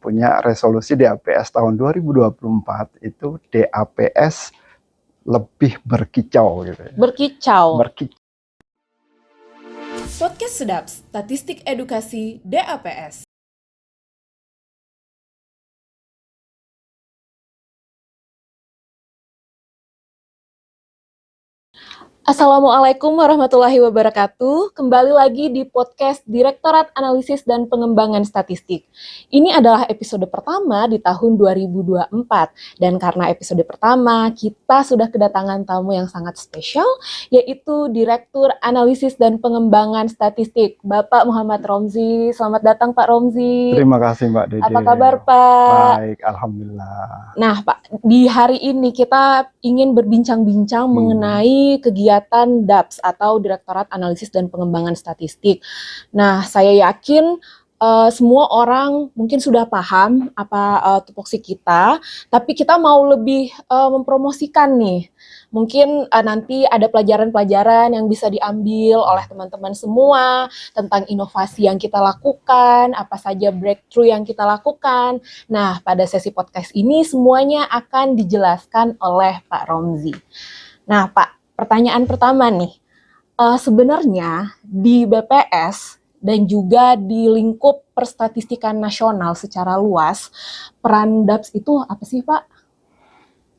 punya resolusi DAPS tahun 2024 itu DAPS lebih berkicau gitu ya. Berkicau. Podcast Sedap, Statistik Edukasi DAPS. Assalamualaikum warahmatullahi wabarakatuh. Kembali lagi di podcast Direktorat Analisis dan Pengembangan Statistik. Ini adalah episode pertama di tahun 2024. Dan karena episode pertama, kita sudah kedatangan tamu yang sangat spesial, yaitu Direktur Analisis dan Pengembangan Statistik, Bapak Muhammad Romzi. Selamat datang Pak Romzi. Terima kasih Mbak Dede. Apa kabar Pak? Baik, Alhamdulillah. Nah Pak, di hari ini kita ingin berbincang-bincang mengenai kegiatan DAPS atau Direktorat Analisis dan Pengembangan Statistik. Nah, saya yakin semua orang mungkin sudah paham apa tupoksi kita, tapi kita mau lebih mempromosikan nih. Mungkin nanti ada pelajaran-pelajaran yang bisa diambil oleh teman-teman semua tentang inovasi yang kita lakukan, apa saja breakthrough yang kita lakukan. Nah, pada sesi podcast ini semuanya akan dijelaskan oleh Pak Romzi. Nah, Pak, pertanyaan pertama nih. Sebenarnya di BPS dan juga di lingkup perstatistikan nasional secara luas, peran DAPS itu apa sih, Pak?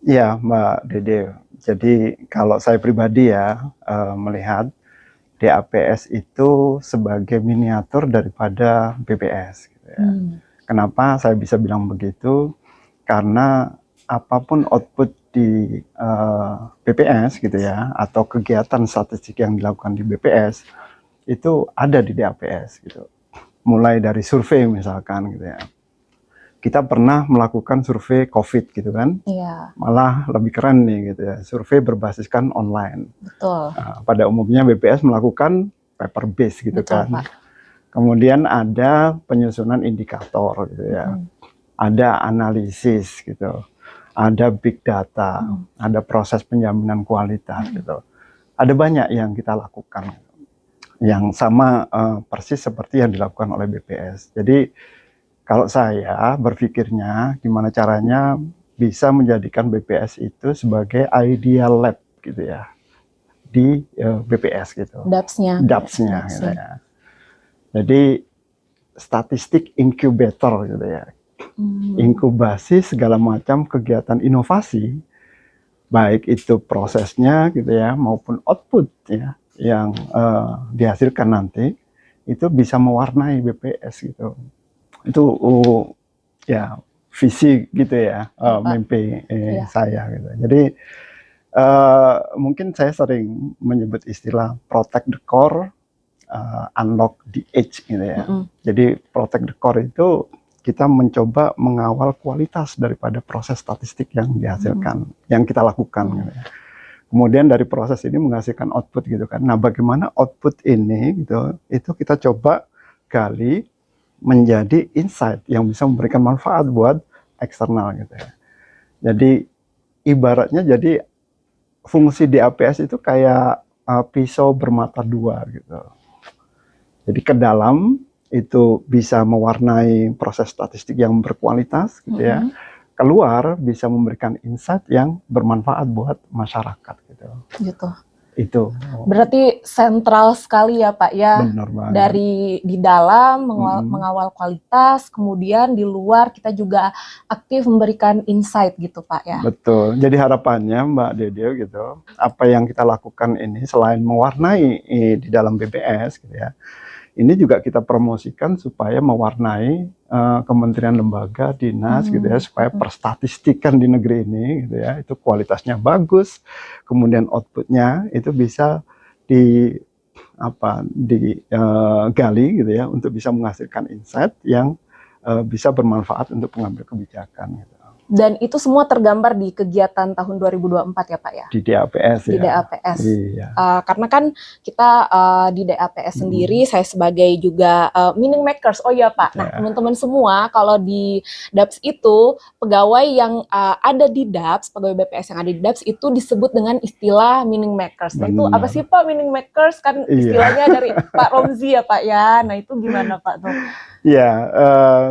Ya, Mbak Dede. Jadi kalau saya pribadi ya melihat DAPS itu sebagai miniatur daripada BPS. Gitu ya. Kenapa saya bisa bilang begitu? Karena apapun output di BPS gitu ya, atau kegiatan statistik yang dilakukan di BPS itu ada di DAPS gitu. Mulai dari survei misalkan gitu ya. Kita pernah melakukan survei COVID gitu kan. Iya. Malah lebih keren nih gitu ya, survei berbasiskan online. Betul. Nah, pada umumnya BPS melakukan paper base gitu. Betul, kan. Pak. Kemudian ada penyusunan indikator gitu ya. Ada analisis gitu. Ada big data, ada proses penjaminan kualitas gitu. Ada banyak yang kita lakukan. Yang sama persis seperti yang dilakukan oleh BPS. Jadi kalau saya berpikirnya gimana caranya bisa menjadikan BPS itu sebagai ideal lab gitu ya di BPS gitu. DAPS-nya gitu ya. Jadi statistik incubator gitu ya. Inkubasi segala macam kegiatan inovasi, baik itu prosesnya gitu ya maupun output ya yang dihasilkan nanti itu bisa mewarnai BPS gitu. Itu ya visi gitu ya, mimpi saya gitu. Jadi mungkin saya sering menyebut istilah protect the core, unlock the edge gitu ya. Jadi protect the core itu kita mencoba mengawal kualitas daripada proses statistik yang dihasilkan, yang kita lakukan gitu ya. Kemudian dari proses ini menghasilkan output gitu kan. Nah, bagaimana output ini gitu, itu kita coba gali menjadi insight yang bisa memberikan manfaat buat eksternal gitu ya. Jadi ibaratnya jadi fungsi DAPS itu kayak pisau bermata dua gitu. Jadi ke dalam itu bisa mewarnai proses statistik yang berkualitas gitu ya. Keluar bisa memberikan insight yang bermanfaat buat masyarakat gitu. Itu. Berarti sentral sekali ya Pak ya. Benar banget. Dari di dalam mengawal kualitas, kemudian di luar kita juga aktif memberikan insight gitu Pak ya. Betul. Jadi harapannya Mbak Dede gitu, apa yang kita lakukan ini selain mewarnai di dalam BPS gitu ya. Ini juga kita promosikan supaya mewarnai kementerian lembaga, dinas gitu ya, supaya perstatistikan di negeri ini gitu ya, itu kualitasnya bagus, kemudian outputnya itu bisa digali gitu ya, untuk bisa menghasilkan insight yang bisa bermanfaat untuk pengambil kebijakan gitu. Dan itu semua tergambar di kegiatan tahun 2024 ya Pak ya? Di DAPS Di ya. DAPS. Iya. Karena kan kita di DAPS sendiri, saya sebagai juga meaning makers. Oh iya Pak, nah Ya. teman-teman semua kalau di DAPS itu, pegawai yang ada di DAPS, pegawai BPS yang ada di DAPS itu disebut dengan istilah meaning makers. Nah itu apa Benar. sih Pak meaning makers? Kan Iya. istilahnya dari Pak Romzi ya Pak ya. Nah itu gimana Pak tuh? Ya,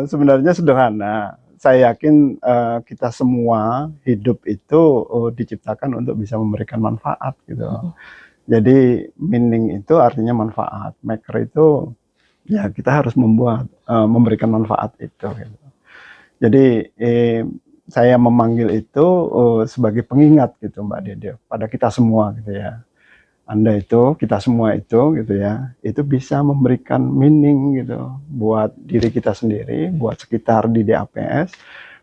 sebenarnya sederhana. Saya yakin kita semua hidup itu diciptakan untuk bisa memberikan manfaat gitu. Jadi meaning itu artinya manfaat. Maker itu ya kita harus memberikan manfaat itu. Gitu. Jadi saya memanggil itu sebagai pengingat gitu Mbak Dede pada kita semua gitu ya. Anda itu, kita semua itu gitu ya, itu bisa memberikan meaning gitu buat diri kita sendiri, buat sekitar di DAPS,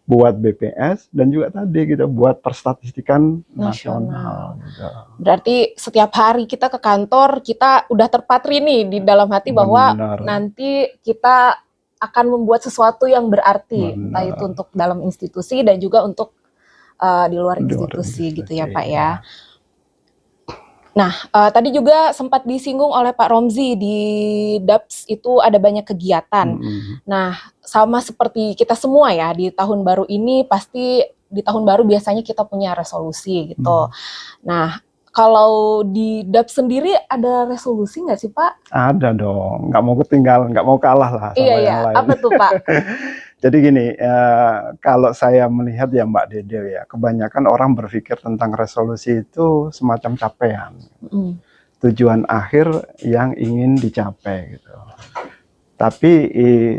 buat BPS, dan juga tadi gitu buat perstatistikan nasional. Gitu. Berarti setiap hari kita ke kantor, kita udah terpatri nih di dalam hati bahwa Benar. nanti kita akan membuat sesuatu yang berarti, entah Benar. itu untuk dalam institusi dan juga untuk di luar Di luar institusi gitu ya institusi, Pak ya. Nah, tadi juga sempat disinggung oleh Pak Romzi, di DAPS itu ada banyak kegiatan. Nah, sama seperti kita semua ya, di tahun baru ini pasti di tahun baru biasanya kita punya resolusi gitu. Nah, kalau di DAPS sendiri ada resolusi nggak sih Pak? Ada dong, nggak mau ketinggalan, nggak mau kalah lah sama Iya, yang lain. apa tuh Pak? Jadi gini, kalau saya melihat ya Mbak Dede ya, kebanyakan orang berpikir tentang resolusi itu semacam capaian. Tujuan akhir yang ingin dicapai gitu. Tapi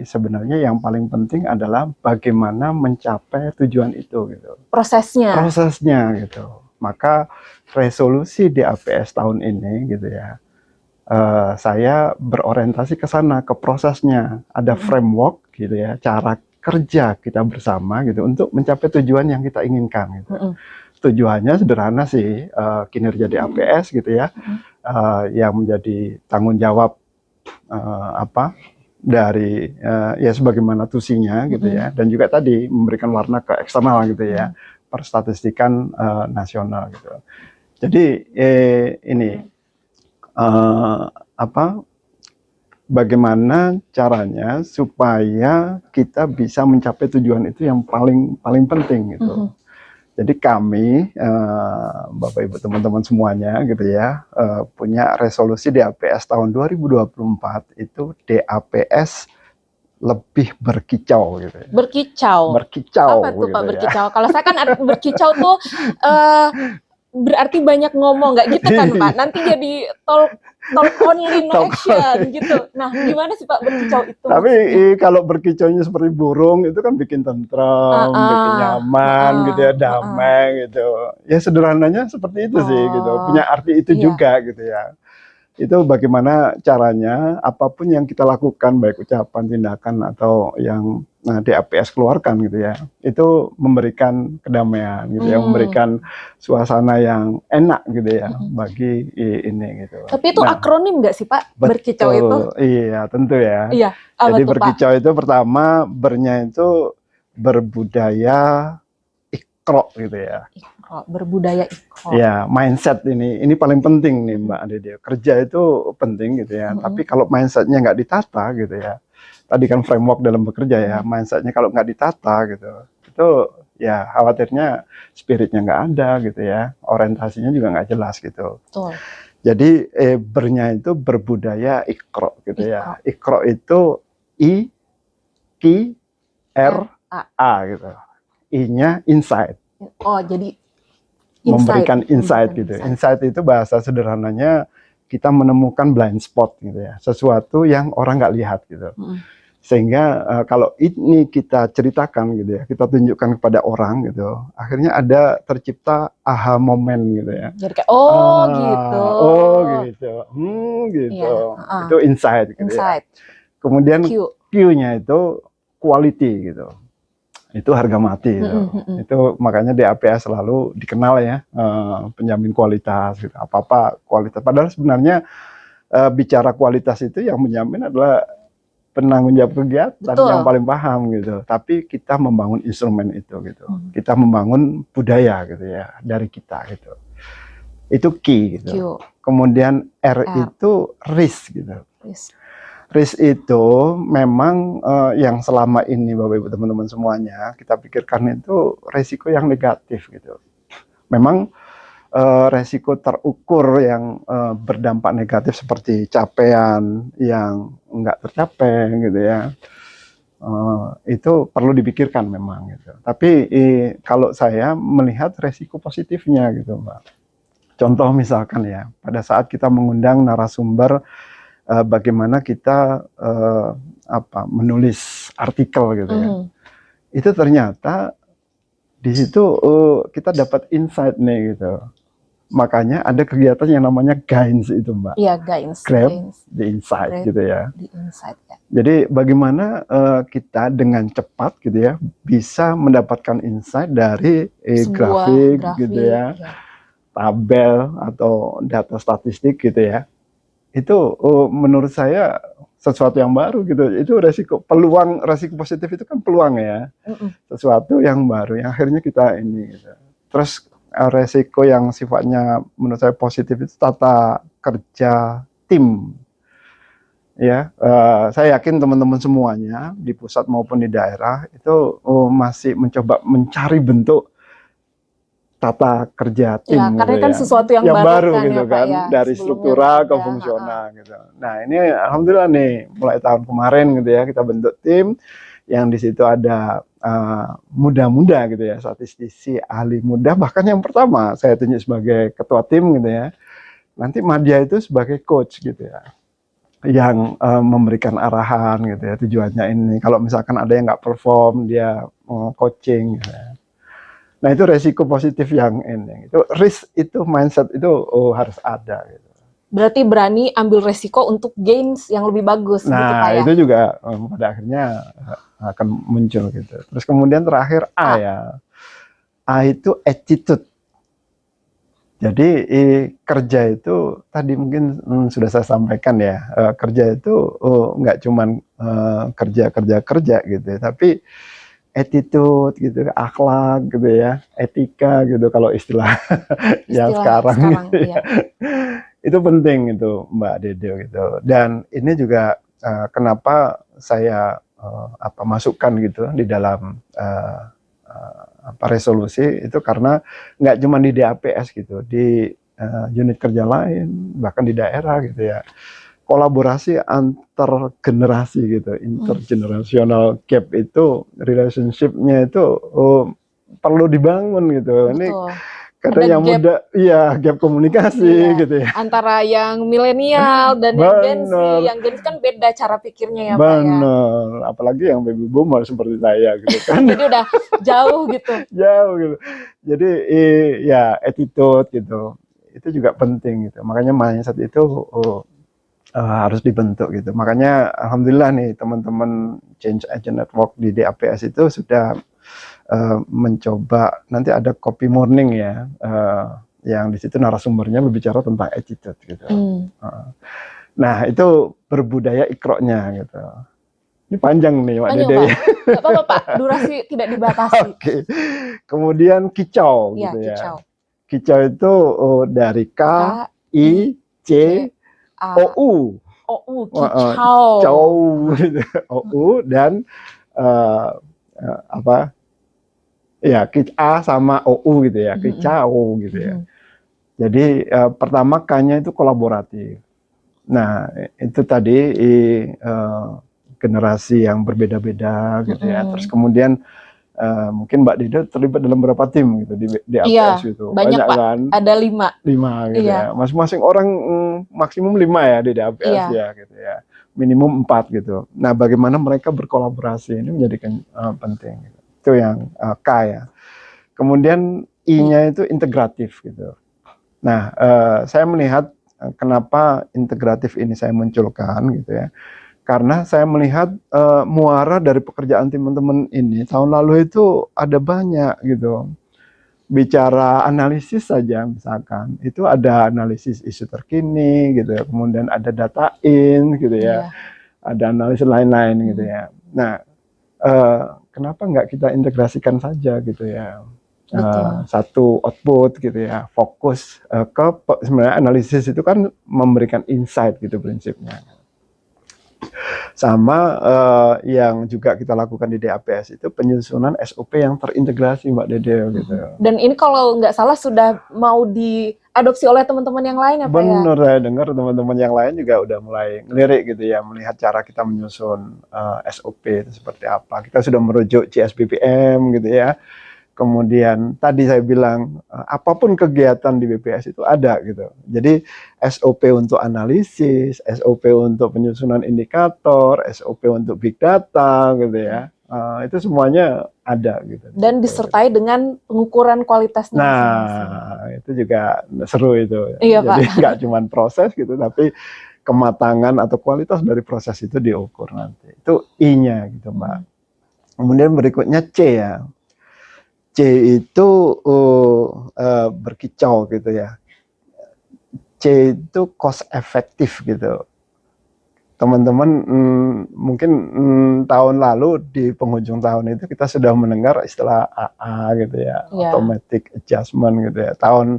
sebenarnya yang paling penting adalah bagaimana mencapai tujuan itu gitu. Prosesnya. Prosesnya gitu. Maka resolusi DAPS tahun ini gitu ya, saya berorientasi ke sana, ke prosesnya. Ada framework gitu ya, cara kerja kita bersama gitu untuk mencapai tujuan yang kita inginkan gitu. Tujuannya sederhana sih, kinerja DAPS gitu ya, yang menjadi tanggung jawab dari ya sebagaimana tusinya gitu ya, dan juga tadi memberikan warna ke eksternal gitu ya, perstatistikan nasional gitu. Jadi ini bagaimana caranya supaya kita bisa mencapai tujuan itu yang paling penting gitu. Jadi kami Bapak Ibu teman-teman semuanya gitu ya, punya resolusi DAPS tahun 2024 itu DAPS lebih berkicau gitu ya. Berkicau. Berkicau. Apa tuh gitu Pak ya. berkicau? Kalau saya kan berkicau tuh berarti banyak ngomong, nggak gitu kan Pak? Nanti jadi talk only no action gitu. Nah, gimana sih Pak berkicau itu? Tapi kalau berkicaunya seperti burung itu kan bikin tentram, bikin nyaman gitu ya, damai gitu. Ya sederhananya seperti itu sih gitu. Punya arti itu juga gitu ya. Itu bagaimana caranya apapun yang kita lakukan, baik ucapan, tindakan atau yang DAPS keluarkan gitu ya, itu memberikan kedamaian gitu ya, memberikan suasana yang enak gitu ya bagi ini gitu. Tapi itu akronim nggak sih Pak? Berkicau itu? Iya tentu ya. Iya. Apa Jadi tuh, berkicau itu pertama bernya itu berbudaya ikro gitu ya. Berbudaya ikro. Ya, mindset ini paling penting nih Mbak Dede. Kerja itu penting gitu ya. Tapi kalau mindsetnya nggak ditata gitu ya. Tadi kan framework dalam bekerja ya. Mindsetnya kalau nggak ditata gitu, itu ya khawatirnya spiritnya nggak ada gitu ya. Orientasinya juga nggak jelas gitu. Betul. Jadi bernya itu berbudaya ikro gitu ya. Ikro itu I, K, R, A gitu. I-nya insight. Oh, jadi memberikan insight gitu. Insight itu bahasa sederhananya kita menemukan blind spot gitu ya. Sesuatu yang orang nggak lihat gitu. Sehingga kalau ini kita ceritakan gitu ya, kita tunjukkan kepada orang gitu, akhirnya ada tercipta aha moment gitu ya. Jadi kayak gitu. Oh gitu. Gitu. Itu insight gitu ya. Kemudian Q-nya itu quality gitu. Itu harga mati gitu. Itu makanya DAPS selalu dikenal ya penjamin kualitas gitu. Apa-apa kualitas. Padahal sebenarnya bicara kualitas itu yang menjamin adalah penanggung jawab kegiatan Betul. yang paling paham gitu. Tapi kita membangun instrumen itu gitu. Hmm. Kita membangun budaya gitu ya dari kita gitu. Itu key gitu. Q. Kemudian R R. itu risk gitu. Risk. Risk itu memang yang selama ini Bapak Ibu teman-teman semuanya kita pikirkan itu resiko yang negatif gitu. Memang resiko terukur yang berdampak negatif seperti capaian yang enggak tercapai gitu ya. Itu perlu dipikirkan memang gitu. Tapi kalau saya melihat resiko positifnya gitu, Mbak. Contoh misalkan ya, pada saat kita mengundang narasumber bagaimana kita menulis artikel gitu ya. Itu ternyata di situ kita dapat insight nih gitu. Makanya ada kegiatan yang namanya Gains itu, Mbak. Iya, Gains. Grab Gains. the insight Grab gitu ya. the insight ya. Jadi bagaimana kita dengan cepat gitu ya bisa mendapatkan insight dari Sebuah grafik gitu ya, ya. tabel atau data statistik gitu ya. Itu menurut saya sesuatu yang baru gitu. Itu resiko positif itu kan peluang ya. Sesuatu yang baru yang akhirnya kita ini gitu. Terus resiko yang sifatnya menurut saya positif itu tata kerja tim. Ya, saya yakin teman-teman semuanya di pusat maupun di daerah itu masih mencoba mencari bentuk tata kerja tim Ya, karena gitu kan ya. sesuatu yang baru kan gitu ya, Pak, kan, ya. dari Sebelumnya struktural belum ke ada. fungsional gitu. Nah, ini alhamdulillah nih mulai tahun kemarin gitu ya kita bentuk tim yang di situ ada muda-muda gitu ya, statistisi, ahli muda, bahkan yang pertama saya tunjuk sebagai ketua tim gitu ya. Nanti Madya itu sebagai coach gitu ya, yang memberikan arahan gitu ya, tujuannya ini. Kalau misalkan ada yang nggak perform, dia coaching gitu ya. Nah itu resiko positif yang ini. Itu risk itu mindset itu harus ada. Gitu. Berarti berani ambil resiko untuk gains yang lebih bagus gitu Pak ya. Nah itu juga pada akhirnya akan muncul gitu. Terus kemudian terakhir A ya. A itu attitude. Jadi kerja itu tadi mungkin sudah saya sampaikan ya, kerja itu nggak cuman kerja gitu ya, tapi attitude gitu, akhlak gitu ya, etika gitu kalau istilah yang sekarang gitu ya. Itu penting itu Mbak Dede gitu. Dan ini juga kenapa saya masukkan gitu di dalam resolusi itu karena nggak cuma di DAPS gitu, di unit kerja lain, bahkan di daerah gitu ya. Kolaborasi antar generasi gitu, intergenerational gap itu, relationship-nya itu perlu dibangun gitu. Betul. Ini kadang yang gap, muda, iya gap komunikasi gitu ya. Antara yang milenial dan yang Gen Z. Yang Gen Z kan beda cara pikirnya ya Pak ya. Bener, apalagi yang baby boomer seperti saya gitu kan. Jadi udah jauh gitu. Jauh gitu. Jadi ya attitude gitu, itu juga penting gitu. Makanya mindset itu harus dibentuk gitu. Makanya alhamdulillah nih teman-teman Change Agent Network di DAPS itu sudah mencoba, nanti ada copy morning ya, yang di situ narasumbernya berbicara tentang attitude gitu. Nah itu berbudaya ikroknya gitu. Ini panjang nih Pak Dede. Nggak apa-apa Pak, durasi tidak dibatasi. Oke. Kemudian kicau gitu ya. Kicau. Kicau itu dari K, I, C, OU. Kicau. Gitu. OU dan ya A sama OU gitu ya, kicau gitu ya. Jadi pertama K-nya itu kolaboratif. Nah itu tadi generasi yang berbeda-beda gitu ya. Terus kemudian mungkin Mbak Dede terlibat dalam berapa tim gitu di APS gitu. Banyak Pak, kan? ada 5. 5 gitu ya. Masing-masing orang maksimum 5 ya di APS ya gitu ya. Minimum 4 gitu. Nah bagaimana mereka berkolaborasi ini menjadikan penting. Gitu. Itu yang K ya. Kemudian I-nya itu integratif gitu. Nah saya melihat kenapa integratif ini saya munculkan gitu ya. Karena saya melihat muara dari pekerjaan teman-teman ini tahun lalu itu ada banyak gitu. Bicara analisis saja misalkan, itu ada analisis isu terkini gitu ya, kemudian ada data in gitu ya. ada analisis lain-lain gitu ya. Nah, kenapa nggak kita integrasikan saja gitu ya? Betul. Satu output gitu ya, fokus sebenarnya analisis itu kan memberikan insight gitu prinsipnya. Sama yang juga kita lakukan di DAPS itu penyusunan SOP yang terintegrasi Mbak Dede gitu. Dan ini kalau nggak salah sudah mau diadopsi oleh teman-teman yang lain ya Pak ya? Benar, saya dengar teman-teman yang lain juga udah mulai ngelirik gitu ya, melihat cara kita menyusun SOP itu seperti apa. Kita sudah merujuk CSBPM gitu ya. Kemudian tadi saya bilang apapun kegiatan di BPS itu ada gitu. Jadi SOP untuk analisis, SOP untuk penyusunan indikator, SOP untuk big data gitu ya. Itu semuanya ada gitu. Dan disertai dengan pengukuran kualitasnya masing-masing. Nah, itu juga seru itu. Iya, Jadi Pak. nggak cuma proses gitu, tapi kematangan atau kualitas dari proses itu diukur nanti. Itu I-nya gitu, Mbak. Kemudian berikutnya C ya. C itu berkicau gitu ya. C itu cost efektif gitu. Teman-teman mungkin tahun lalu di penghujung tahun itu kita sudah mendengar istilah AA gitu ya, automatic adjustment gitu ya. Tahun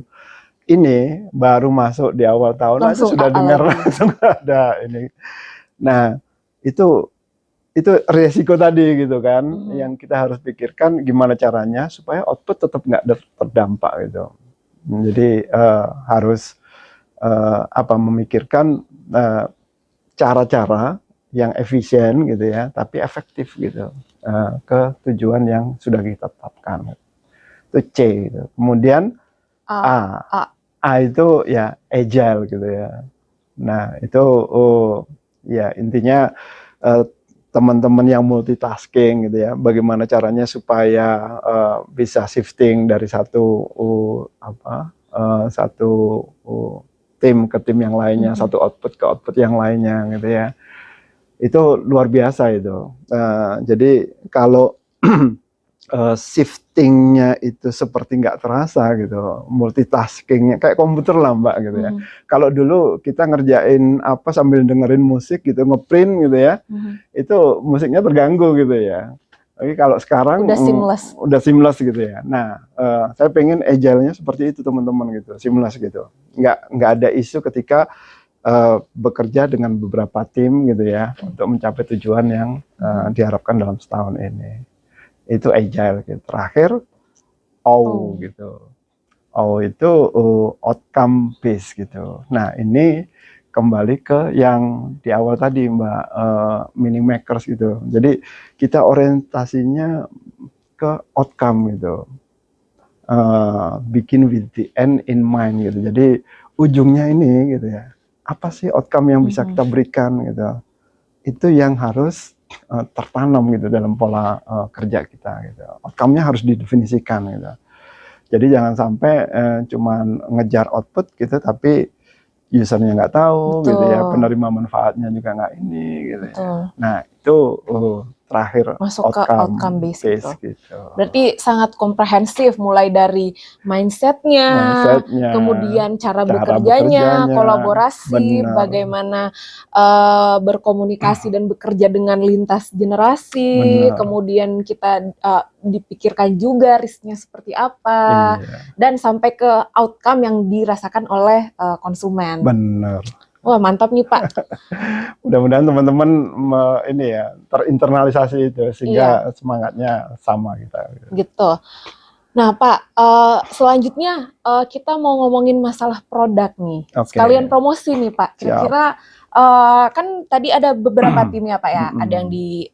ini baru masuk di awal tahun langsung aja sudah dengar langsung ada ini. Nah, itu resiko tadi gitu kan, yang kita harus pikirkan gimana caranya supaya output tetap nggak terdampak gitu. Jadi harus memikirkan cara-cara yang efisien gitu ya, tapi efektif gitu ke tujuan yang sudah kita tetapkan. Itu C gitu. Kemudian A itu ya agile gitu ya. Nah itu ya intinya teman-teman yang multitasking gitu ya, bagaimana caranya supaya bisa shifting dari satu tim ke tim yang lainnya, satu output ke output yang lainnya gitu ya. Itu luar biasa itu. Jadi kalau shiftingnya itu seperti nggak terasa gitu, multitaskingnya kayak komputer lah Mbak gitu ya. Kalau dulu kita ngerjain apa sambil dengerin musik gitu, ngeprint gitu ya, itu musiknya terganggu gitu ya. Tapi kalau sekarang udah seamless gitu ya. Nah, saya pengen agile-nya seperti itu teman-teman gitu, seamless gitu. Nggak ada isu ketika bekerja dengan beberapa tim gitu ya untuk mencapai tujuan yang diharapkan dalam setahun ini. Itu agile gitu. Terakhir O gitu. O itu outcome based gitu. Nah, ini kembali ke yang di awal tadi Mbak, mini makers gitu. Jadi kita orientasinya ke outcome gitu. Bikin with the end in mind gitu. Jadi ujungnya ini gitu ya. Apa sih outcome yang bisa kita berikan gitu. Itu yang harus tertanam gitu dalam pola kerja kita gitu. Outcome-nya harus didefinisikan gitu. Jadi jangan sampai cuman ngejar output gitu tapi usernya nggak tahu gitu ya, penerima manfaatnya juga nggak ini gitu ya. Nah itu terakhir masuk ke outcome based gitu. Berarti sangat komprehensif mulai dari mindsetnya, kemudian cara bekerjanya, kolaborasi, bagaimana berkomunikasi dan bekerja dengan lintas generasi, kemudian kita dipikirkan juga risknya seperti apa, dan sampai ke outcome yang dirasakan oleh konsumen. Benar. Wah mantap nih Pak. Mudah-mudahan teman-teman ini ya terinternalisasi itu sehingga semangatnya sama kita. Gitu. Nah Pak, selanjutnya kita mau ngomongin masalah produk nih. Sekalian promosi nih Pak. Kira-kira kan tadi ada beberapa tim ya Pak ya. Ada yang di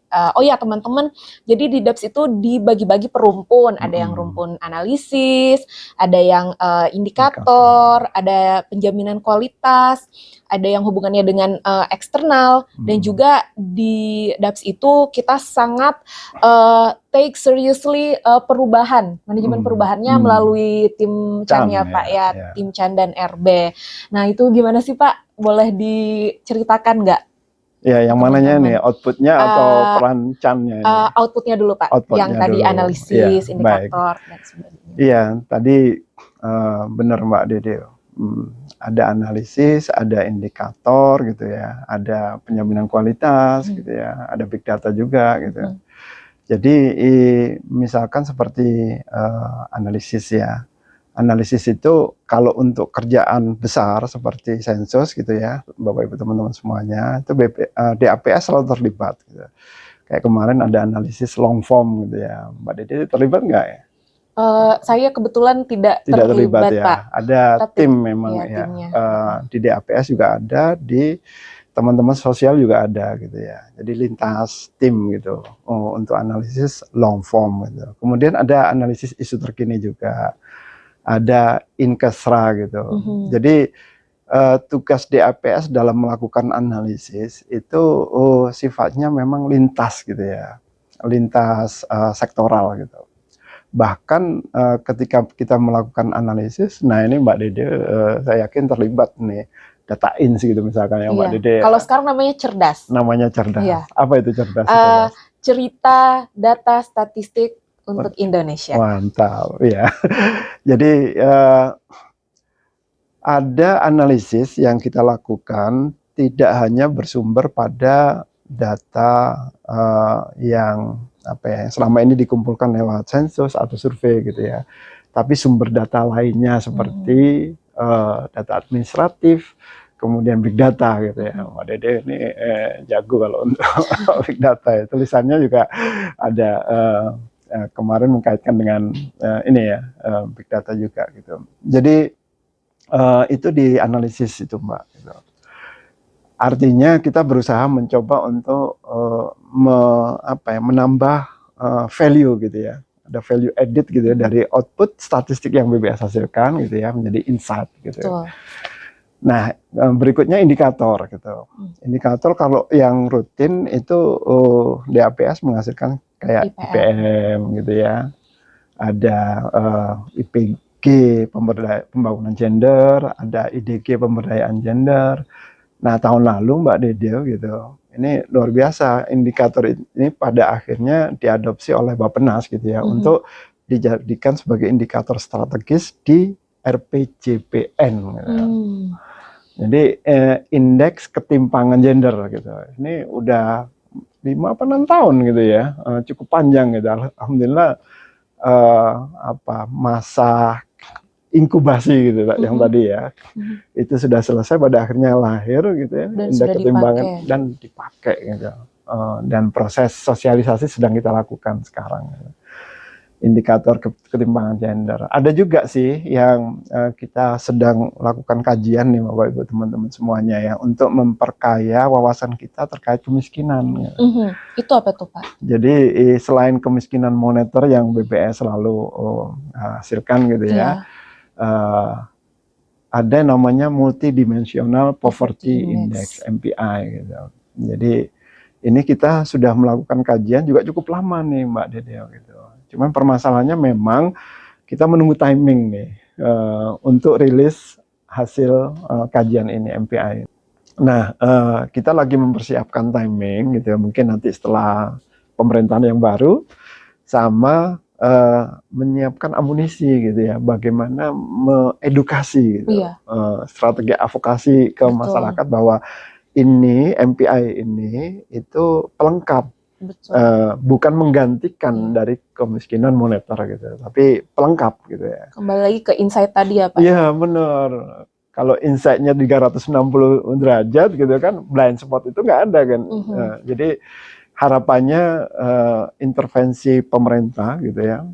teman-teman. Jadi di DAPS itu dibagi-bagi per rumpun. Ada yang rumpun analisis, ada yang indikator, ada penjaminan kualitas, ada yang hubungannya dengan eksternal, dan juga di DAPS itu kita sangat take seriously perubahan, manajemen perubahannya melalui tim Chan ya Pak ya, tim Chan dan RB. Nah itu gimana sih Pak? Boleh diceritakan nggak? Ya, yang mananya nih, outputnya atau peran Chan-nya? Outputnya dulu Pak, yang tadi analisis, indikator dan sebagainya. Iya, tadi benar Mbak Dede. Ada analisis, ada indikator gitu ya, ada penjaminan kualitas gitu ya, ada big data juga gitu. Jadi misalkan seperti analisis ya. Analisis itu kalau untuk kerjaan besar seperti sensus gitu ya, Bapak Ibu teman-teman semuanya, itu DAPS selalu terlibat gitu. Kayak kemarin ada analisis long form gitu ya. Mbak Dede terlibat nggak ya? Saya kebetulan tidak terlibat, ya. Pak. Ada Tapi, tim memang ya, ya. timnya. Di DAPS juga ada, di teman-teman sosial juga ada gitu ya. Jadi lintas tim gitu untuk analisis long form gitu. Kemudian ada analisis isu terkini juga. Ada Inkesra gitu. Jadi tugas DAPS dalam melakukan analisis itu sifatnya memang lintas gitu ya. Lintas sektoral gitu. Bahkan ketika kita melakukan analisis, nah ini Mbak Dede saya yakin terlibat nih, data ins gitu misalkan ya Mbak Dede. Kalau sekarang namanya cerdas. Namanya cerdas. Iya. Apa itu cerdas? Cerita data statistik untuk Indonesia. Mantap ya. Jadi ada analisis yang kita lakukan tidak hanya bersumber pada data yang selama ini dikumpulkan lewat sensus atau survei gitu ya, tapi sumber data lainnya seperti data administratif, kemudian big data gitu ya. Mbak Dede ini jago kalau untuk big data ya. Tulisannya juga ada kemarin mengkaitkan dengan ini ya, big data juga gitu. Jadi itu dianalisis itu Mbak. Gitu. Artinya kita berusaha mencoba untuk menambah value gitu ya. Ada value added gitu ya dari output statistik yang BBS hasilkan gitu ya menjadi insight gitu. Betul. Nah berikutnya indikator gitu. Indikator kalau yang rutin itu DAPS menghasilkan kayak IPM gitu ya. Ada IPG pembangunan gender, ada IDG pemberdayaan gender. Nah tahun lalu Mbak Dede gitu, ini luar biasa indikator ini pada akhirnya diadopsi oleh Bappenas gitu ya untuk dijadikan sebagai indikator strategis di RPJPN. Gitu. Jadi indeks ketimpangan gender gitu. Ini udah 5-6 tahun gitu ya, cukup panjang gitu. Alhamdulillah masa inkubasi gitu yang tadi ya, itu sudah selesai pada akhirnya lahir gitu ya, indeks ketimbangan dan dipakai gitu, dan proses sosialisasi sedang kita lakukan sekarang. Gitu. Indikator ketimpangan gender. Ada juga sih yang kita sedang lakukan kajian nih Bapak Ibu teman-teman semuanya ya untuk memperkaya wawasan kita terkait kemiskinan. Gitu. Itu apa tuh Pak? Jadi selain kemiskinan moneter yang BPS selalu hasilkan gitu ya, ada namanya multidimensional poverty index (MPI). Gitu. Jadi ini kita sudah melakukan kajian juga cukup lama nih Mbak Dede gitu. Cuman permasalahannya memang kita menunggu timing nih untuk rilis hasil kajian ini MPI. Nah kita lagi mempersiapkan timing gitu ya, mungkin nanti setelah pemerintahan yang baru sama menyiapkan amunisi gitu ya, bagaimana mengedukasi gitu, strategi advokasi ke masyarakat bahwa ini MPI ini itu pelengkap. Bukan menggantikan dari kemiskinan moneter gitu, tapi pelengkap gitu ya. Kembali lagi ke insight tadi ya Pak? Iya benar. Kalau insight-nya 360 derajat gitu kan, blind spot itu nggak ada kan. Jadi harapannya intervensi pemerintah gitu ya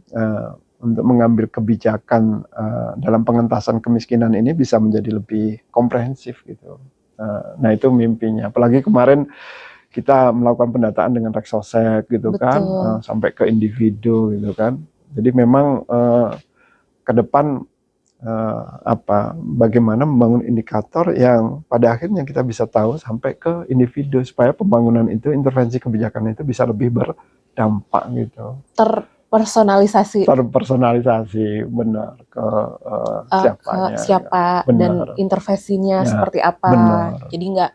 untuk mengambil kebijakan dalam pengentasan kemiskinan ini bisa menjadi lebih komprehensif gitu. Nah itu mimpinya. Apalagi kemarin kita melakukan pendataan dengan Reksosek gitu kan, sampai ke individu gitu kan. Jadi memang ke depan bagaimana membangun indikator yang pada akhirnya kita bisa tahu sampai ke individu supaya pembangunan itu, intervensi kebijakan itu bisa lebih berdampak gitu. Terpersonalisasi benar ke siapanya. Ke siapa dan intervensinya seperti apa. Jadi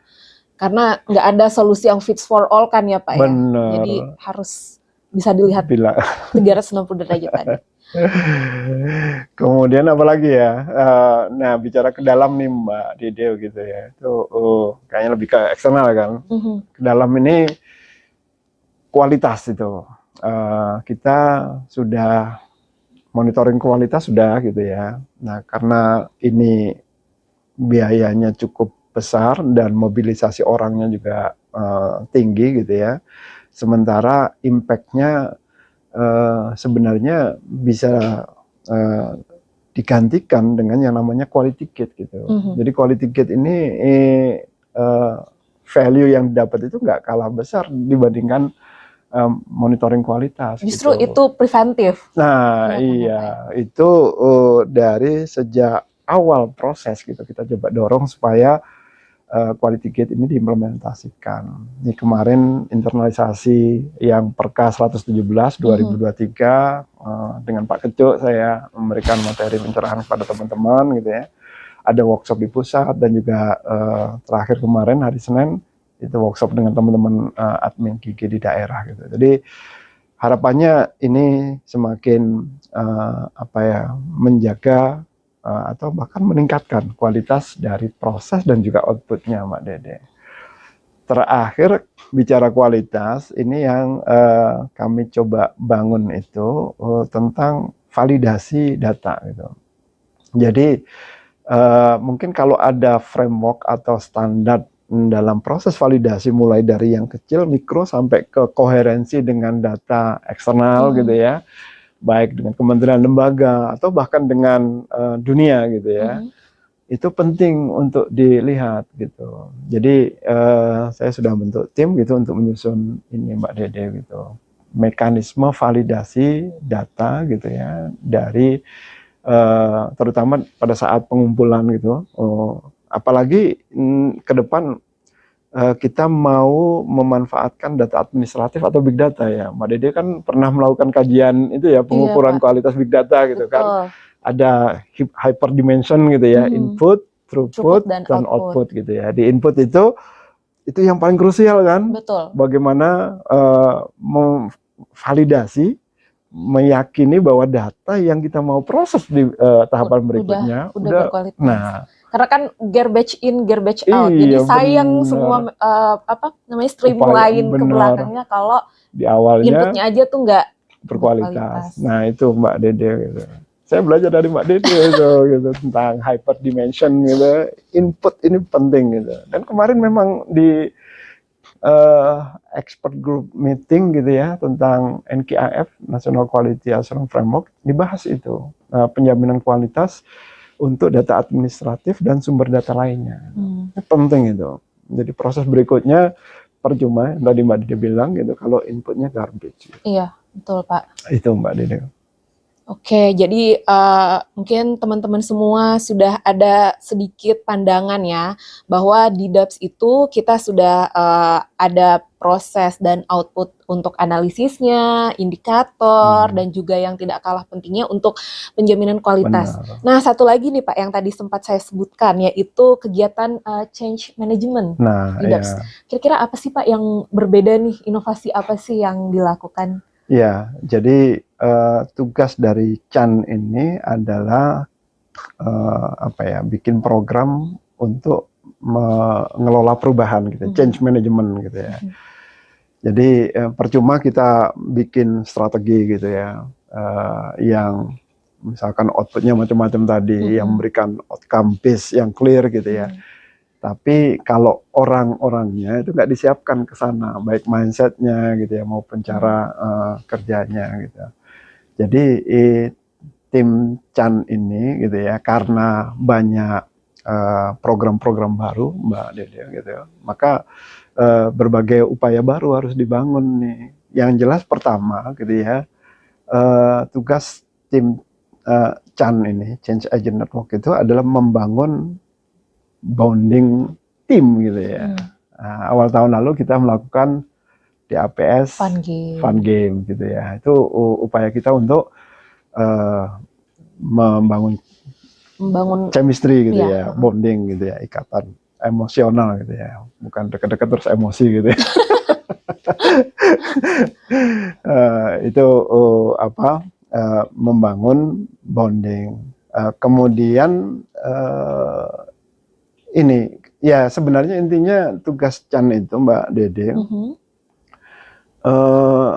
karena nggak ada solusi yang fits for all kan ya Pak bener. ya. Jadi harus bisa dilihat Bila 360 derajat tadi. kemudian apa lagi ya? Nah, bicara ke dalam nih Mbak Dede gitu ya. Itu kayaknya lebih ke eksternal kan. Ke dalam ini kualitas itu. Kita sudah monitoring kualitas sudah gitu ya. Nah, karena ini biayanya cukup besar dan mobilisasi orangnya juga tinggi gitu ya. Sementara impact-nya sebenarnya bisa digantikan dengan yang namanya quality gate gitu. Jadi quality gate ini value yang didapat itu nggak kalah besar dibandingkan monitoring kualitas. Justru gitu. itu preventif. Nah, Iya kan, iya, itu dari sejak awal proses gitu kita coba dorong supaya quality gate ini diimplementasikan. Ini kemarin internalisasi yang Perka 117 2023 dengan Pak Kecu saya memberikan materi pencerahan kepada teman-teman gitu ya. Ada workshop di pusat dan juga terakhir kemarin hari Senin itu workshop dengan teman-teman admin gigi di daerah gitu. Jadi harapannya ini semakin menjaga atau bahkan meningkatkan kualitas dari proses dan juga outputnya, Mbak Dede. Terakhir bicara kualitas, ini yang kami coba bangun itu tentang validasi data gitu. Jadi mungkin kalau ada framework atau standar dalam proses validasi mulai dari yang kecil mikro sampai ke koherensi dengan data eksternal gitu ya, baik dengan kementerian lembaga atau bahkan dengan dunia gitu ya, itu penting untuk dilihat gitu. Jadi saya sudah bentuk tim gitu untuk menyusun ini Mbak Dede gitu, mekanisme validasi data gitu ya dari terutama pada saat pengumpulan gitu. Apalagi ke depan kita mau memanfaatkan data administratif atau big data ya. Mbak Dede kan pernah melakukan kajian itu ya, pengukuran kualitas big data gitu. Betul. Kan. Ada hyperdimension gitu ya, input, throughput, dan output gitu ya. Di input itu yang paling krusial kan. Betul. Bagaimana validasi, meyakini bahwa data yang kita mau proses di tahapan berikutnya udah berkualitas. Nah, karena kan garbage in, garbage out. Jadi sayang semua streamline ke belakangnya kalau di awalnya inputnya aja tuh nggak berkualitas. Nah, itu Mbak Dede gitu. Saya belajar dari Mbak Dede gitu tentang hyperdimension gitu. Input ini penting gitu. Dan kemarin memang di expert group meeting gitu ya tentang NQAF National Quality Assurance Framework dibahas itu penjaminan kualitas untuk data administratif dan sumber data lainnya. Penting itu. Jadi proses berikutnya percuma tadi Mbak Dede bilang gitu kalau inputnya garbage. Gitu. Iya, betul Pak. Itu Mbak Dede. Oke, jadi mungkin teman-teman semua sudah ada sedikit pandangan ya, bahwa di DAPS itu kita sudah ada proses dan output untuk analisisnya, indikator, dan juga yang tidak kalah pentingnya untuk penjaminan kualitas. Benar. Nah, satu lagi nih Pak, yang tadi sempat saya sebutkan, yaitu kegiatan change management di DAPS. Ya. Kira-kira apa sih Pak yang berbeda nih, inovasi apa sih yang dilakukan? Ya, jadi tugas dari Chan ini adalah bikin program untuk mengelola perubahan gitu, change management gitu ya. Jadi percuma kita bikin strategi gitu ya, yang misalkan outputnya macam-macam tadi, yang memberikan outcome base yang clear gitu ya. Tapi kalau orang-orangnya itu nggak disiapkan ke sana, baik mindsetnya gitu ya, maupun cara kerjanya gitu. Jadi tim Chan ini gitu ya, karena banyak program-program baru Mbak Dede gitu ya, maka berbagai upaya baru harus dibangun nih. Yang jelas pertama gitu ya, tugas tim Chan ini, Change Agent Network itu adalah membangun bonding tim gitu ya. Nah, awal tahun lalu kita melakukan DAPS Fun Game gitu ya. Itu upaya kita untuk membangun chemistry gitu ya, bonding gitu ya, ikatan emosional gitu ya. Bukan dekat-dekat terus emosi gitu ya. Itu membangun bonding. Kemudian ini ya sebenarnya intinya tugas Chan itu Mbak Dede, eh,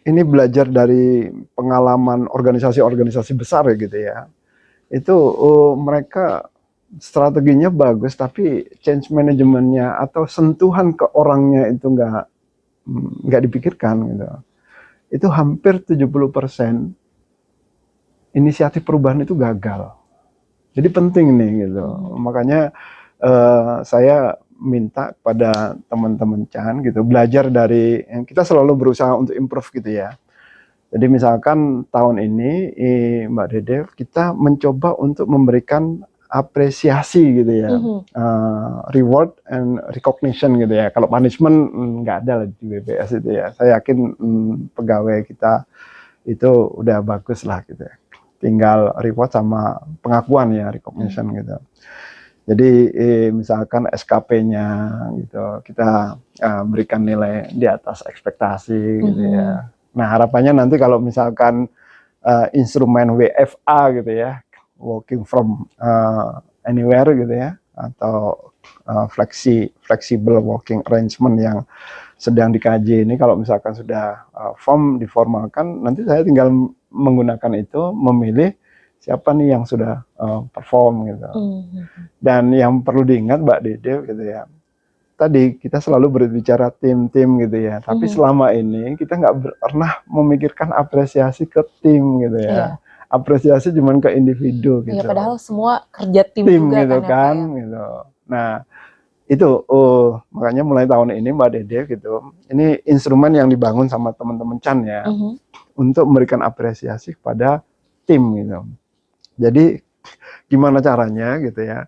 ini belajar dari pengalaman organisasi-organisasi besar ya gitu ya. Itu mereka strateginya bagus tapi change manajemennya atau sentuhan ke orangnya itu nggak dipikirkan gitu. Itu hampir 70% inisiatif perubahan itu gagal. Jadi penting nih gitu. Makanya saya minta pada teman-teman Chan gitu belajar dari yang kita selalu berusaha untuk improve gitu ya. Jadi misalkan tahun ini Mbak Dede kita mencoba untuk memberikan apresiasi gitu ya, reward and recognition gitu ya. Kalau punishment nggak ada lah di BPS itu ya. Saya yakin pegawai kita itu udah bagus lah gitu ya. Tinggal reward sama pengakuan ya, recognition gitu. Jadi misalkan SKP-nya gitu kita berikan nilai di atas ekspektasi gitu ya. Nah harapannya nanti kalau misalkan instrumen WFA gitu ya, working from anywhere gitu ya, atau flexible working arrangement yang sedang dikaji ini kalau misalkan sudah diformalkan, nanti saya tinggal menggunakan itu memilih siapa nih yang sudah perform gitu. Dan yang perlu diingat Mbak Dede gitu ya, tadi kita selalu berbicara tim-tim gitu ya, tapi selama ini kita nggak pernah memikirkan apresiasi ke tim gitu ya. Apresiasi cuma ke individu gitu. Ya padahal semua kerja tim juga gitu kan ya, gitu. Nah itu makanya mulai tahun ini Mbak Dede gitu, ini instrumen yang dibangun sama teman-teman Chan ya, untuk memberikan apresiasi kepada tim gitu. Jadi gimana caranya gitu ya,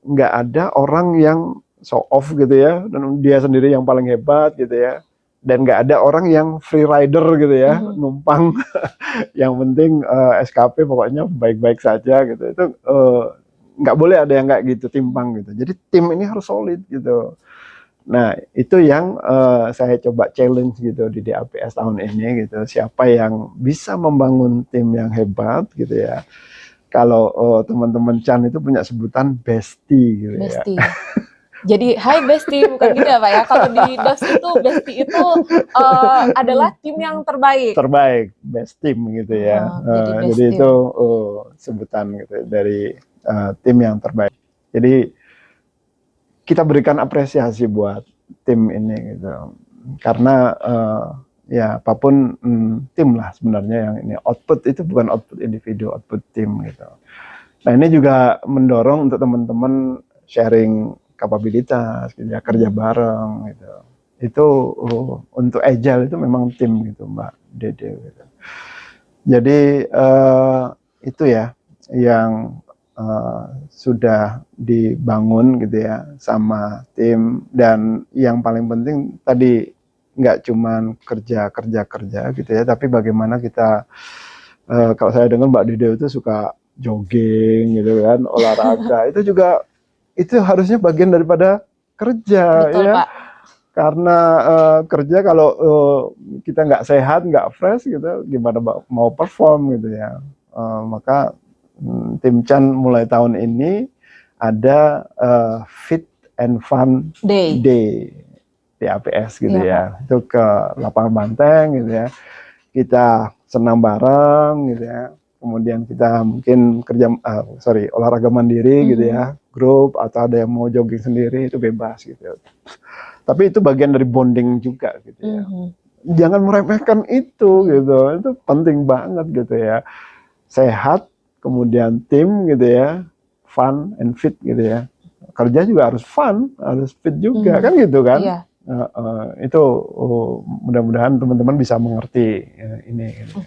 nggak ada orang yang show off gitu ya, dan dia sendiri yang paling hebat gitu ya, dan nggak ada orang yang free rider gitu ya, numpang yang penting SKP pokoknya baik-baik saja gitu. Itu nggak boleh ada yang kayak gitu, timpang gitu. Jadi tim ini harus solid gitu. Nah itu yang saya coba challenge gitu di DAPS tahun ini gitu. Siapa yang bisa membangun tim yang hebat gitu ya. Kalau teman-teman Chan itu punya sebutan bestie gitu Bestie. ya. Jadi hai Bestie, bukan gitu ya Pak ya. Kalau di DOS itu Bestie itu adalah tim yang terbaik. Terbaik, best team gitu ya. Jadi itu sebutan gitu dari tim yang terbaik. Jadi kita berikan apresiasi buat tim ini gitu. Karena ya apapun tim lah sebenarnya yang ini, output itu bukan output individu, output tim gitu. Nah ini juga mendorong untuk teman-teman sharing kapabilitas gitu ya, kerja bareng gitu. Itu untuk agile itu memang tim gitu Mbak Dede gitu. Jadi itu ya yang sudah dibangun gitu ya sama tim, dan yang paling penting tadi nggak cuman kerja gitu ya, tapi bagaimana kita kalau saya dengar Mbak Dede itu suka jogging gitu kan, olahraga itu juga itu harusnya bagian daripada kerja. Betul, ya Pak. Karena kerja kalau kita nggak sehat, nggak fresh gitu, gimana mau perform gitu ya. Maka tim Chan mulai tahun ini ada Fit and Fun Day di APS gitu ya. Itu ke lapangan Banteng gitu ya. Kita senam bareng gitu ya. Kemudian kita mungkin olahraga mandiri gitu ya, grup, atau ada yang mau jogging sendiri, itu bebas gitu. Tapi itu bagian dari bonding juga gitu ya. Jangan meremehkan itu gitu. Itu penting banget gitu ya. Sehat, kemudian tim gitu ya, fun and fit gitu ya. Kerja juga harus fun, harus fit juga kan gitu kan. Iya. Itu mudah-mudahan teman-teman bisa mengerti ini gitu.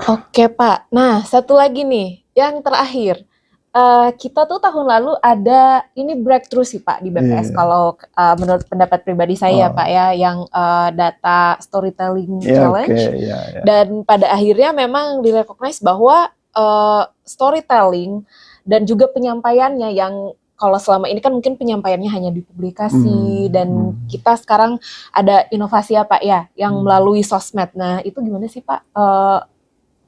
Oke Pak, nah satu lagi nih, yang terakhir, kita tuh tahun lalu ada ini breakthrough sih Pak di BPS, kalau menurut pendapat pribadi saya Pak ya, yang data storytelling challenge, dan pada akhirnya memang direcognize bahwa storytelling dan juga penyampaiannya yang kalau selama ini kan mungkin penyampaiannya hanya di publikasi dan kita sekarang ada inovasi ya Pak ya yang melalui sosmed. Nah itu gimana sih Pak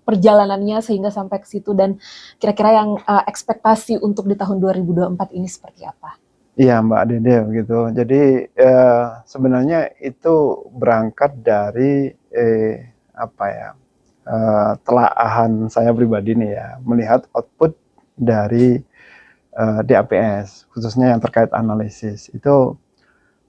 perjalanannya sehingga sampai ke situ dan kira-kira yang ekspektasi untuk di tahun 2024 ini seperti apa? Iya Mbak Dede gitu. Jadi sebenarnya itu berangkat dari apa ya telaahan saya pribadi nih ya, melihat output dari DAPS khususnya yang terkait analisis itu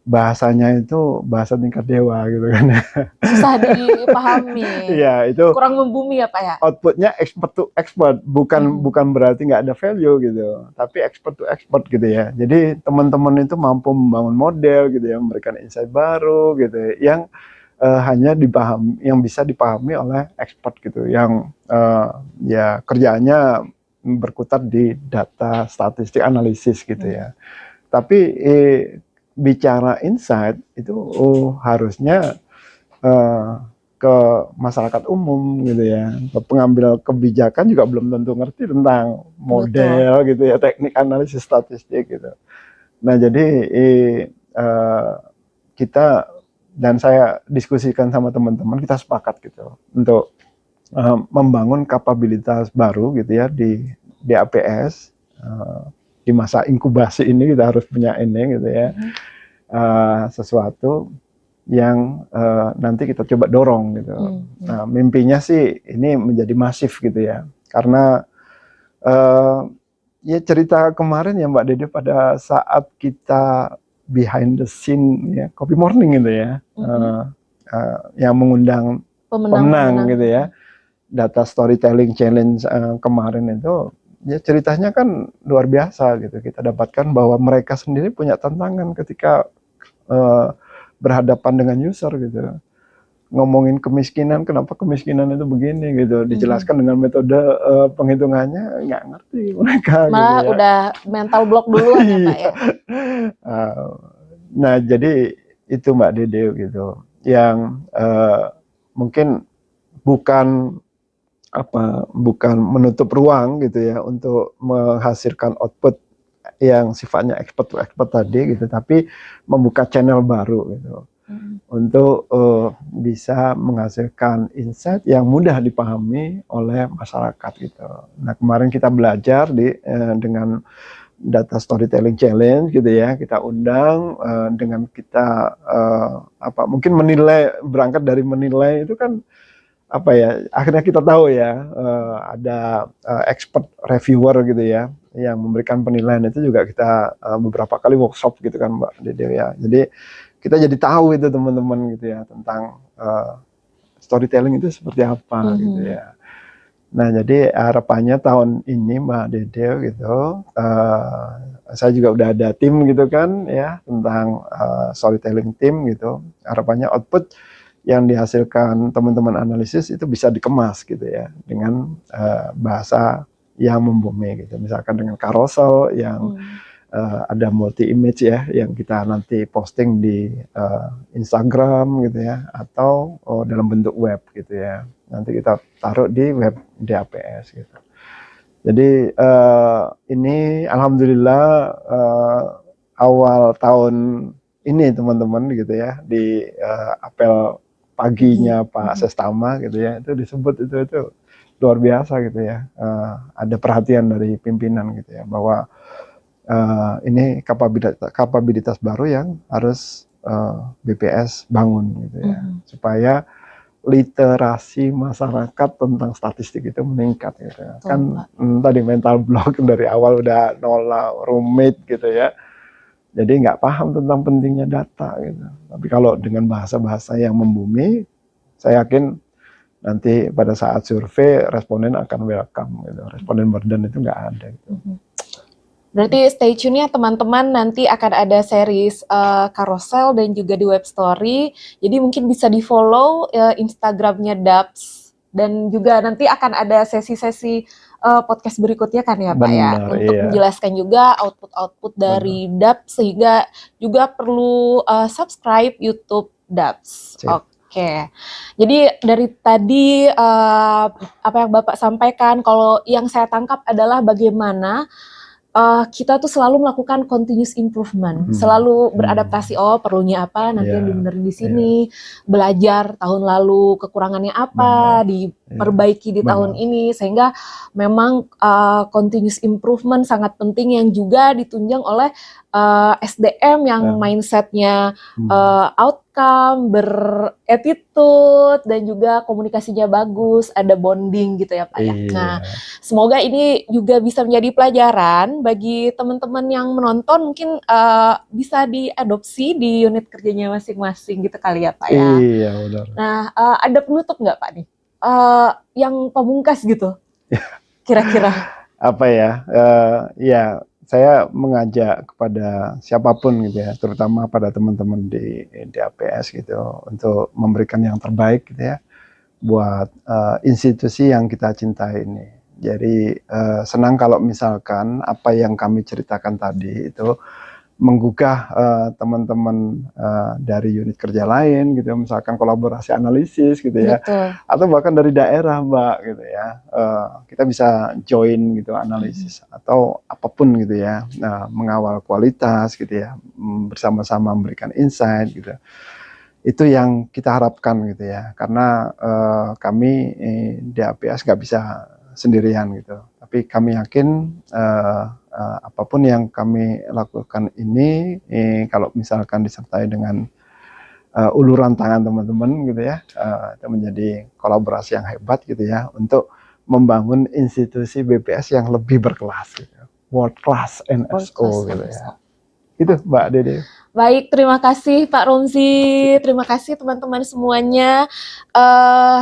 bahasanya itu bahasa tingkat dewa gitu kan. Susah dipahami, Iya itu kurang membumi ya Pak ya? outputnya expert to expert, bukan berarti nggak ada value gitu, tapi expert to expert gitu ya. Jadi teman-teman itu mampu membangun model gitu ya, memberikan insight baru gitu ya, yang hanya dipahami, yang bisa dipahami oleh expert gitu, yang ya kerjaannya berkutat di data, statistik, analisis gitu ya. Tapi bicara insight itu harusnya ke masyarakat umum gitu ya. Pengambil kebijakan juga belum tentu ngerti tentang model gitu ya, teknik analisis statistik gitu. Nah jadi kita dan saya diskusikan sama teman-teman, kita sepakat gitu untuk membangun kapabilitas baru gitu ya di DAPS. Di masa inkubasi ini kita harus punya ini gitu ya, sesuatu yang nanti kita coba dorong gitu. Nah mimpinya sih ini menjadi masif gitu ya, karena ya cerita kemarin ya Mbak Dede pada saat kita behind the scene ya Kopi Morning gitu ya, yang mengundang pemenang gitu ya, data storytelling challenge kemarin itu. Ya ceritanya kan luar biasa gitu. Kita dapatkan bahwa mereka sendiri punya tantangan ketika berhadapan dengan user gitu. Ngomongin kemiskinan, kenapa kemiskinan itu begini gitu. Dijelaskan dengan metode penghitungannya nggak ngerti mereka. Malah gitu ya. udah mental block duluan ya Pak ya. Nah jadi itu Mbak Dede gitu. Yang mungkin bukan menutup ruang gitu ya untuk menghasilkan output yang sifatnya expert to expert tadi gitu, tapi membuka channel baru gitu untuk bisa menghasilkan insight yang mudah dipahami oleh masyarakat gitu. Nah kemarin kita belajar dengan data storytelling challenge gitu ya, kita undang dengan kita mungkin berangkat dari menilai itu kan akhirnya kita tahu ya ada expert reviewer gitu ya yang memberikan penilaian. Itu juga kita beberapa kali workshop gitu kan Mbak Dede ya. Jadi kita jadi tahu itu teman-teman gitu ya tentang storytelling itu seperti apa gitu ya. Nah jadi harapannya tahun ini Mbak Dede gitu, saya juga udah ada tim gitu kan ya tentang storytelling team gitu. Harapannya output yang dihasilkan teman-teman analisis itu bisa dikemas gitu ya dengan bahasa yang membumi gitu. Misalkan dengan carousel yang ada multi image ya yang kita nanti posting di Instagram gitu ya, atau dalam bentuk web gitu ya. Nanti kita taruh di web DAPS gitu. Jadi ini alhamdulillah awal tahun ini teman-teman gitu ya di apel paginya Pak Sestama gitu ya, itu disebut itu luar biasa gitu ya. Ada perhatian dari pimpinan gitu ya bahwa ini kapabilitas baru yang harus BPS bangun gitu ya, supaya literasi masyarakat tentang statistik itu meningkat gitu ya. Kan tadi mental block dari awal udah nolak, rumit gitu ya. Jadi nggak paham tentang pentingnya data gitu. Tapi kalau dengan bahasa-bahasa yang membumi, saya yakin nanti pada saat survei responden akan welcome gitu. Responden burden itu nggak ada gitu. Berarti stay tune ya teman-teman, nanti akan ada series carousel dan juga di web story. Jadi mungkin bisa di follow Instagramnya DAPS, dan juga nanti akan ada sesi-sesi podcast berikutnya kan ya Pak ya, untuk menjelaskan juga output-output dari DAPS, sehingga juga perlu subscribe YouTube DAPS. Oke. Jadi dari tadi apa yang Bapak sampaikan, kalau yang saya tangkap adalah bagaimana kita tuh selalu melakukan continuous improvement, selalu beradaptasi. Oh, perlunya apa, nanti yang dibenerin di sini, belajar tahun lalu kekurangannya apa, diperbaiki di tahun ini, sehingga memang continuous improvement sangat penting yang juga ditunjang oleh SDM yang mindsetnya outcome, beretitude, dan juga komunikasinya bagus, ada bonding gitu ya Pak ya. Nah, semoga ini juga bisa menjadi pelajaran bagi teman-teman yang menonton, mungkin bisa diadopsi di unit kerjanya masing-masing gitu kali ya Pak ya. Iya, benar. Nah, ada penutup nggak Pak nih? Yang pamungkas gitu, kira-kira? Apa ya? Ya, saya mengajak kepada siapapun gitu ya, terutama pada teman-teman di DAPS gitu, untuk memberikan yang terbaik gitu ya, buat institusi yang kita cintai ini. Jadi senang kalau misalkan apa yang kami ceritakan tadi itu menggugah teman-teman dari unit kerja lain gitu, misalkan kolaborasi analisis gitu ya, atau bahkan dari daerah Mbak gitu ya, kita bisa join gitu analisis atau apapun gitu ya, mengawal kualitas gitu ya, bersama-sama memberikan insight gitu. Itu yang kita harapkan gitu ya, karena kami DAPS nggak bisa sendirian gitu, tapi kami yakin apapun yang kami lakukan ini, kalau misalkan disertai dengan uluran tangan teman-teman gitu ya, itu menjadi kolaborasi yang hebat gitu ya, untuk membangun institusi BPS yang lebih berkelas gitu, world class NSO gitu ya. Itu Mbak Dede. Baik, terima kasih Pak Romzi, terima kasih teman-teman semuanya.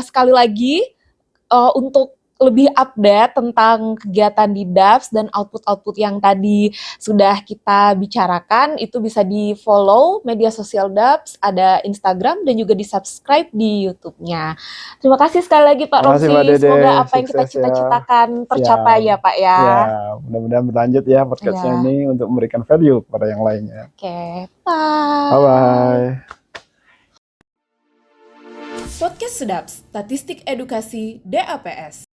Sekali lagi, untuk lebih update tentang kegiatan di DAPS dan output-output yang tadi sudah kita bicarakan, itu bisa di-follow media sosial DAPS, ada Instagram, dan juga di-subscribe di YouTube-nya. Terima kasih sekali lagi Pak Romzi, semoga apa yang kita cita-citakan tercapai ya Pak ya. Ya, mudah-mudahan berlanjut ya podcastnya ini untuk memberikan value kepada yang lainnya. Oke, bye. Bye-bye. Podcast Sedap, Statistik Edukasi DAPS.